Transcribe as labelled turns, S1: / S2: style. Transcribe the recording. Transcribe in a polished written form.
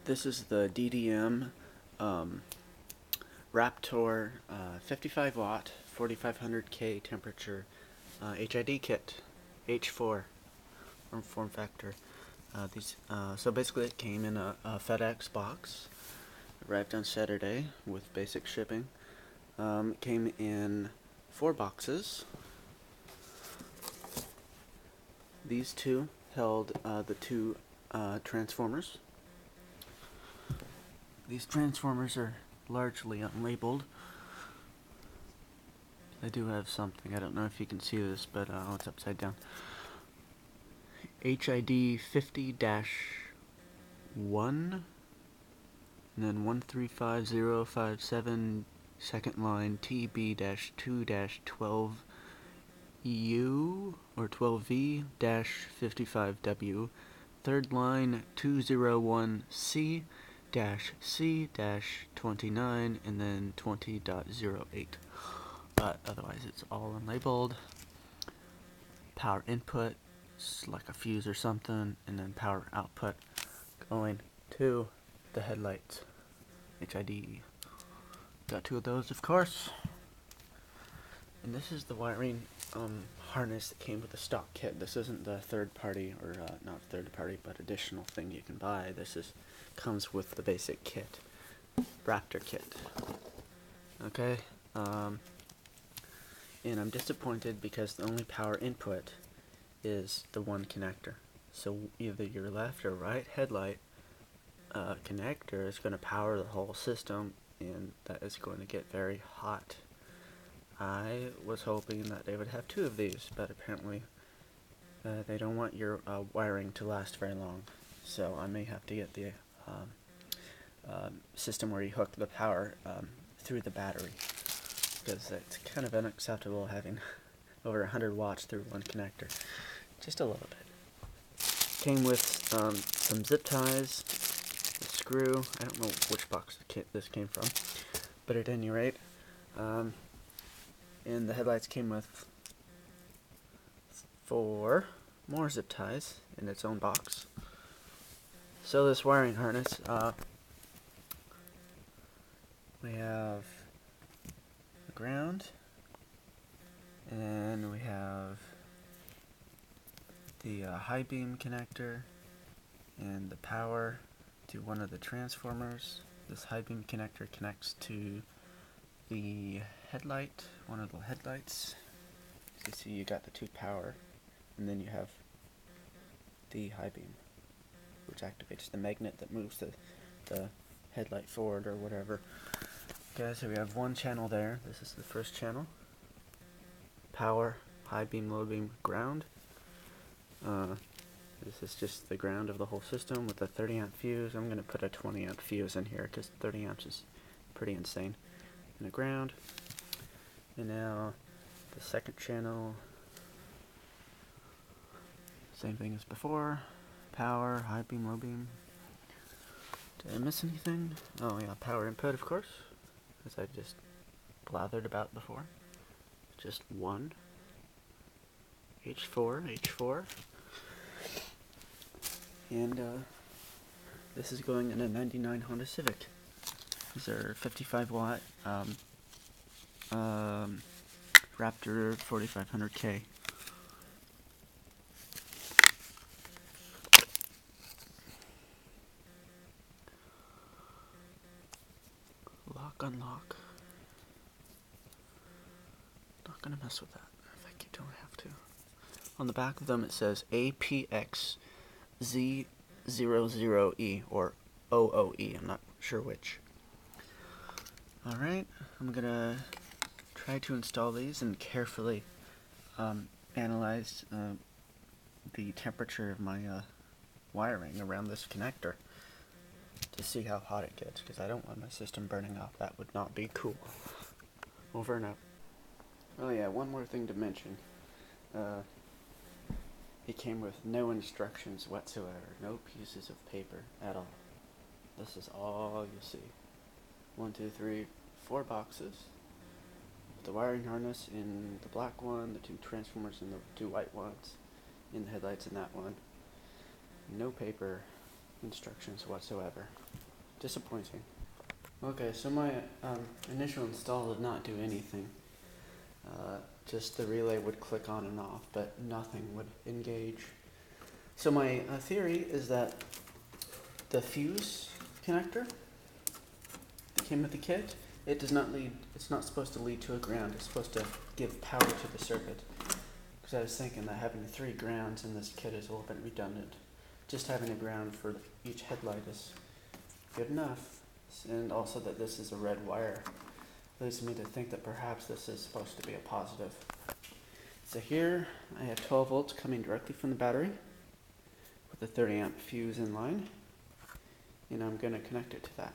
S1: This is the DDM Raptor 55 watt 4500K temperature HID kit H4 form factor. So basically it came in a FedEx box. Arrived on Saturday with basic shipping. It came in 4 boxes. These two held the two transformers. These transformers are largely unlabeled. I do have something, I don't know if you can see this, but it's upside down. HID 50-1, and then 135057, second line TB-2-12U, or 12V-55W, third line 201C-C-29, and then 20.08. But otherwise it's all unlabeled. Power input, it's like a fuse or something, and then power output going to the headlights. HID. Got 2 of those, of course. And this is the wiring harness that came with the stock kit. This isn't the third party, or not third party, but additional thing you can buy. This comes with the basic kit, Raptor kit. Okay, and I'm disappointed because the only power input is the one connector. So either your left or right headlight connector is going to power the whole system, and that is going to get very hot. I was hoping that they would have 2 of these, but apparently they don't want your wiring to last very long. So I may have to get the system where you hook the power through the battery, because it's kind of unacceptable having over 100 watts through one connector. Just a little bit. Came with some zip ties, a screw. I don't know which box this came from, but at any rate, and the headlights came with 4 more zip ties in its own box. So this wiring harness, we have the ground, and we have the high beam connector and the power to one of the transformers. This high beam connector connects to the headlight, one of the headlights. As you see, you got the 2 power, and then you have the high beam, which activates the magnet that moves the headlight forward or whatever. Okay, so we have 1 channel there. This is the first channel. Power, high beam, low beam, ground. This is just the ground of the whole system with a 30 amp fuse. I'm going to put a 20 amp fuse in here because 30 amps is pretty insane. And the ground. And now the second channel, same thing as before. Power, high beam, low beam. Did I miss anything? Oh yeah, power input, of course, as I just blathered about before. Just 1. H4. And this is going in a 99 Honda Civic. These are 55 watt Raptor 4500K. Lock, unlock. Not gonna mess with that. I think you don't have to. On the back of them it says APXZ00E or OOE. I'm not sure which. Alright, I'm gonna try to install these and carefully analyze the temperature of my wiring around this connector to see how hot it gets, because I don't want my system burning up. That would not be cool. Over and out. Oh yeah, one more thing to mention. It came with no instructions whatsoever, no pieces of paper at all. This is all you see. 1, 2, 3, 4 boxes. The wiring harness in the black one, the 2 transformers in the 2 white ones, in the headlights in that one. No paper, instructions whatsoever. Disappointing. Okay, so my initial install did not do anything. Just the relay would click on and off, but nothing would engage. So my theory is that the fuse connector that came with the kit, it does not lead, it's not supposed to lead to a ground, it's supposed to give power to the circuit. Because I was thinking that having 3 grounds in this kit is a little bit redundant. Just having a ground for each headlight is good enough. And also that this is a red wire leads me to think that perhaps this is supposed to be a positive. So here I have 12 volts coming directly from the battery with a 30 amp fuse in line, and I'm going to connect it to that.